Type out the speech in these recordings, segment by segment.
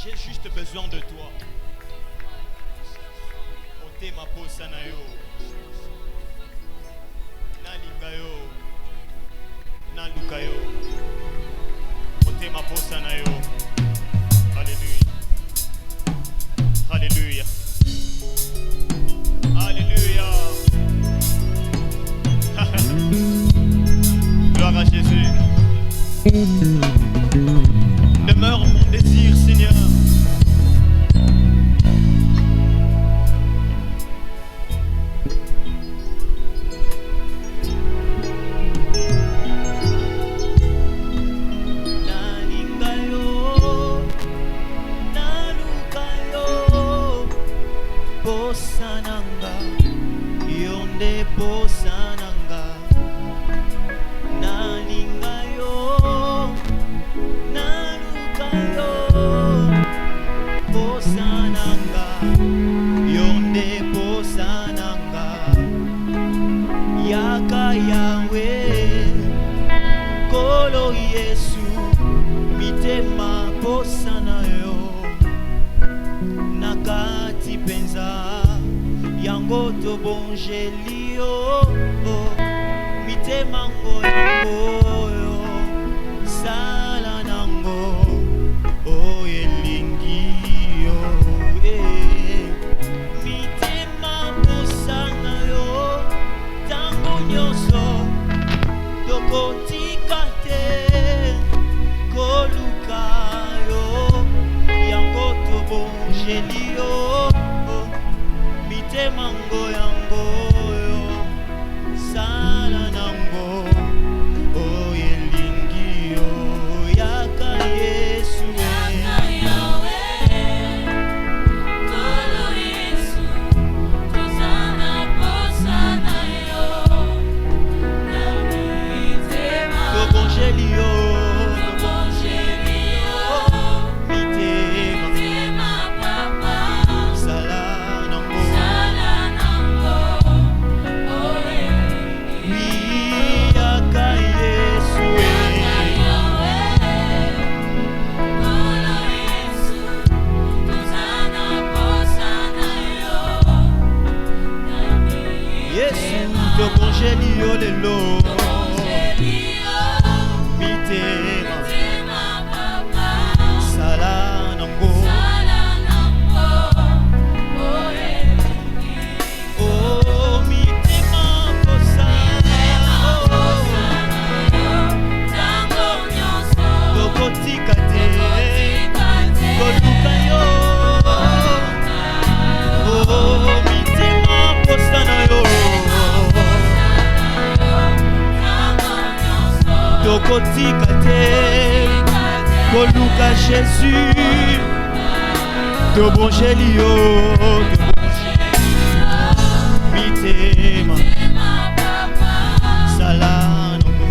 J'ai juste besoin de toi. Ote ma posa na yo. Na linga yo. Na luka yo. Ote ma posa na yo. Alléluia. Alléluia. Alléluia. Gloire à Jésus. Demeure mon désir, Seigneur. Posananga, yonde posananga, nalinga yo, naluka yo. Posananga, yonde posananga, yaka yawe, kolo Yesu, mitema posana yo. Nakati penza yango to bonjelio mitemango yango sala nango o elingi yo mitema posana yo tango nyoso tokotika te koluka yo yango to bonjelio mango yango yo sala nango o elingi yo yaka Yesu Yawe kolo Yesu tozana posana yo namitema to bonjeli yo Yo lelo mitema sala nango oh mitema posana tango nyoso tokotika te koluka yo oh mitema posana yo tokotika te koluka Jésus tobonjeli yo mitema sala nango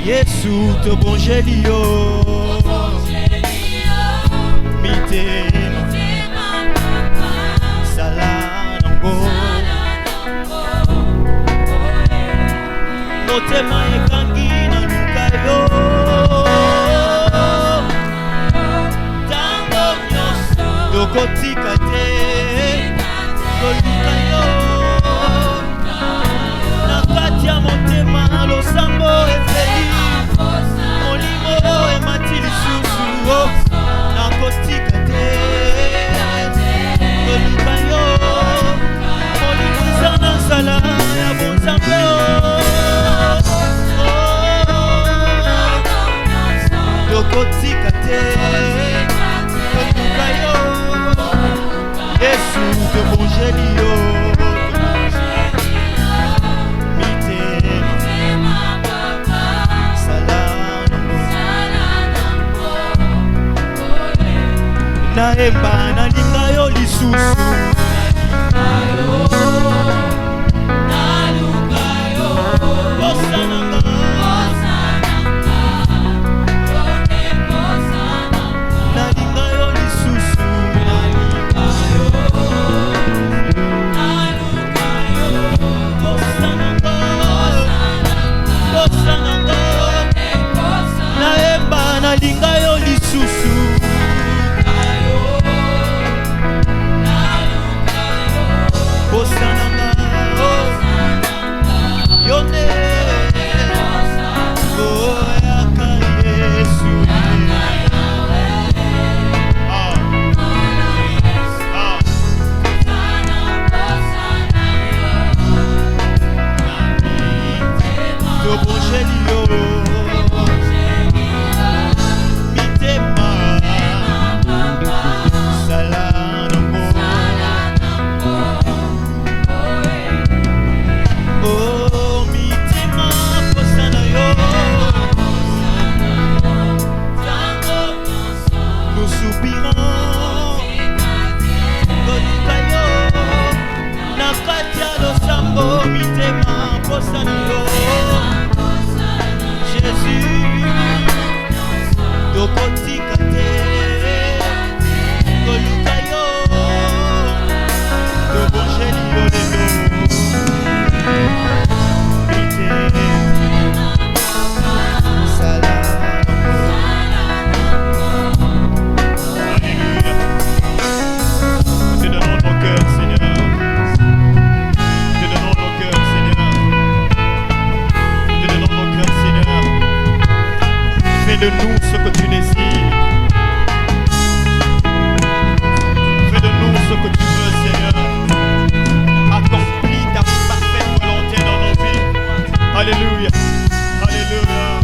Yesu tobonjeli yo mitema sala nango motema ekangi na luka yo tango nyonso tokotika te koluka yo na kati ya motema losambo ezeli molimo emati lisusu nakotika te koluka yo molimo eza na nzala ya bonzambe tokotika te koluka yo Yesu tobonjeli yo mitema sala naemba nalinga yo lisusu nalinga yo lisusu bosananga yo nde oyaka Yesu tobonzeli yo mitema sala nango oh mitema posa na yo nous soupirons koluka yo na kati ya losambo mitema posa na yo Jésus tokotika te koluka yo tobonzeli yo lelo Fais de nous ce que tu désires. Fais de nous ce que tu veux, Seigneur. Accomplis ta parfaite volonté dans nos vies. Alléluia. Alléluia.